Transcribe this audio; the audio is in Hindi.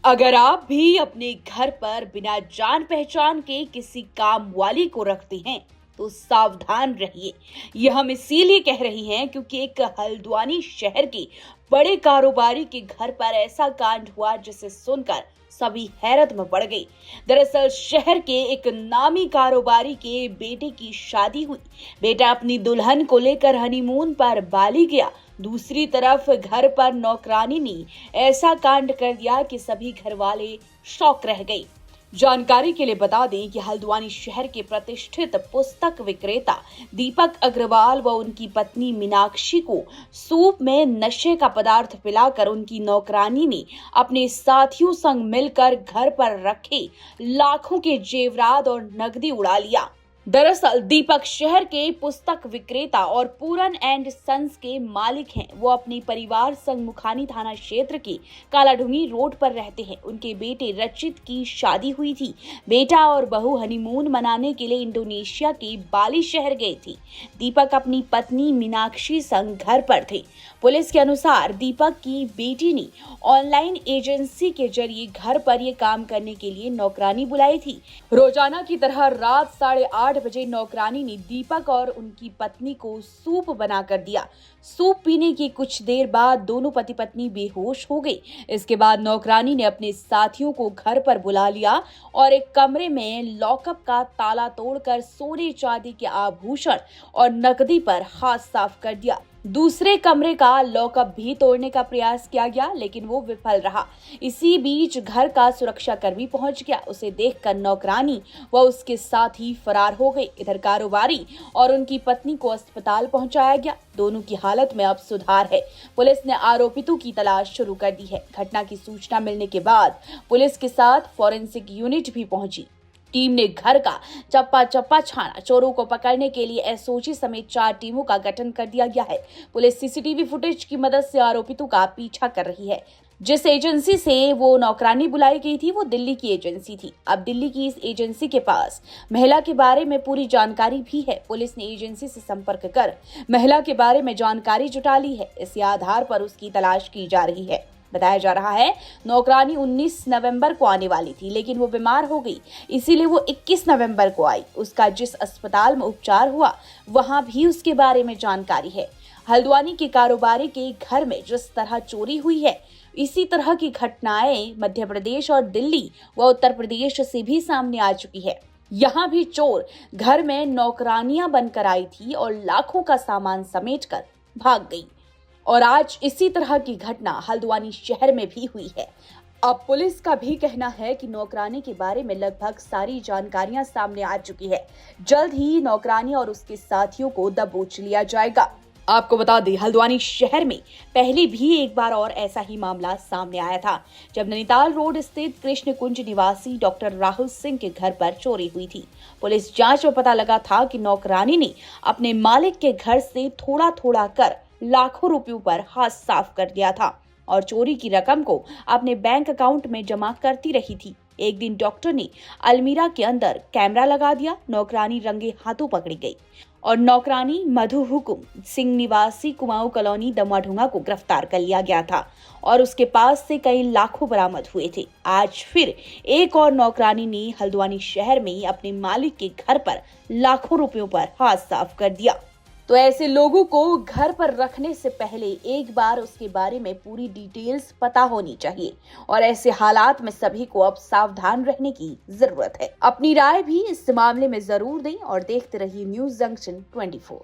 अगर आप भी अपने घर पर बिना जान पहचान के किसी काम वाली को रखते हैं तो सावधान रहिए। यह हम इसीलिए कह रही हैं क्योंकि एक हल्द्वानी शहर के बड़े कारोबारी के घर पर ऐसा कांड हुआ जिसे सुनकर सभी हैरत में पड़ गई। दरअसल शहर के एक नामी कारोबारी के बेटे की शादी हुई। बेटा अपनी दुल्हन को लेकर हनीमून पर बाली गया। दूसरी तरफ घर पर नौकरानी ने ऐसा कांड कर दिया कि सभी घर वाले शॉक रह गए। जानकारी के लिए बता दें कि हल्द्वानी शहर के प्रतिष्ठित पुस्तक विक्रेता दीपक अग्रवाल व उनकी पत्नी मीनाक्षी को सूप में नशे का पदार्थ पिलाकर उनकी नौकरानी ने अपने साथियों संग मिलकर घर पर रखे लाखों के जेवरात और नकदी उड़ा लिया। दरअसल दीपक शहर के पुस्तक विक्रेता और पूरन एंड सन्स के मालिक हैं। वो अपने परिवार संग मुखानी थाना क्षेत्र के कालाढूंगी रोड पर रहते हैं। उनके बेटे रचित की शादी हुई थी। बेटा और बहू हनीमून मनाने के लिए इंडोनेशिया के बाली शहर गए थे। दीपक अपनी पत्नी मीनाक्षी संग घर पर थे। पुलिस के अनुसार दीपक की बेटी ने ऑनलाइन एजेंसी के जरिए घर पर ये काम करने के लिए नौकरानी बुलाई थी। रोजाना की तरह रात 8:30 बजे नौकरानी ने दीपक और उनकी पत्नी को सूप बनाकर दिया। सूप पीने की कुछ देर बाद दोनों पति पत्नी बेहोश हो गए। इसके बाद नौकरानी ने अपने साथियों को घर पर बुला लिया और एक कमरे में लॉकअप का ताला तोड़कर सोने चांदी के आभूषण और नकदी पर हाथ साफ कर दिया। दूसरे कमरे का लॉकअप भी तोड़ने का प्रयास किया गया लेकिन वो विफल रहा। इसी बीच घर का सुरक्षाकर्मी पहुंच गया। उसे देखकर नौकरानी व उसके साथी फरार हो गए। इधर कारोबारी और उनकी पत्नी को अस्पताल पहुंचाया गया। दोनों की हालत में अब सुधार है। पुलिस ने आरोपितों की तलाश शुरू कर दी है। घटना की सूचना मिलने के बाद पुलिस के साथ फॉरेंसिक यूनिट भी पहुंची। टीम ने घर का चप्पा चप्पा छाना। चोरों को पकड़ने के लिए एसओजी समेत 4 टीमों का गठन कर दिया गया है। पुलिस सीसीटीवी फुटेज की मदद से आरोपितों का पीछा कर रही है। जिस एजेंसी से वो नौकरानी बुलाई गई थी वो दिल्ली की एजेंसी थी। अब दिल्ली की इस एजेंसी के पास महिला के बारे में पूरी जानकारी भी है। पुलिस ने एजेंसी से संपर्क कर महिला के बारे में जानकारी जुटा ली है। इसी आधार पर उसकी तलाश की जा रही है। बताया जा रहा है नौकरानी 19 नवंबर को आने वाली थी लेकिन वो बीमार हो गई, इसीलिए वो 21 नवंबर को आई। उसका जिस अस्पताल में उपचार हुआ वहां भी उसके बारे में जानकारी है। हल्द्वानी के कारोबारी के घर में जिस तरह चोरी हुई है इसी तरह की घटनाएं मध्य प्रदेश और दिल्ली व उत्तर प्रदेश से भी सामने आ चुकी है। यहाँ भी चोर घर में नौकरानियां बनकर आई थी और लाखों का सामान समेटकर भाग गई। और आज इसी तरह की घटना हल्द्वानी शहर में भी हुई है। अब पुलिस का भी कहना है कि नौकरानी के बारे में लगभग सारी जानकारियां सामने आ चुकी है। जल्द ही नौकरानी और उसके साथियों को दबोच लिया जाएगा। आपको बता दें हल्द्वानी शहर में पहले भी एक बार और ऐसा ही मामला सामने आया था जब नैनीताल रोड स्थित कृष्ण कुंज निवासी डॉक्टर राहुल सिंह के घर पर चोरी हुई थी। पुलिस जांच में पता लगा था कि नौकरानी ने अपने मालिक के घर से थोड़ा थोड़ा कर लाखों रुपयों पर हाथ साफ कर दिया था और चोरी की रकम को अपने बैंक अकाउंट में जमा करती रही थी। एक दिन डॉक्टर ने अलमीरा के अंदर कैमरा लगा दिया। नौकरानी रंगे हाथों पकड़ी गई और नौकरानी मधु हुकुम सिंह निवासी कुमाऊं कॉलोनी दमाढूंगा को गिरफ्तार कर लिया गया था और उसके पास से कई लाखों बरामद हुए थे। आज फिर एक और नौकरानी ने हल्द्वानी शहर में अपने मालिक के घर पर लाखों रुपयों पर हाथ साफ कर दिया। तो ऐसे लोगों को घर पर रखने से पहले एक बार उसके बारे में पूरी डिटेल्स पता होनी चाहिए और ऐसे हालात में सभी को अब सावधान रहने की जरूरत है। अपनी राय भी इस मामले में जरूर दें और देखते रहिए न्यूज़ जंक्शन 24।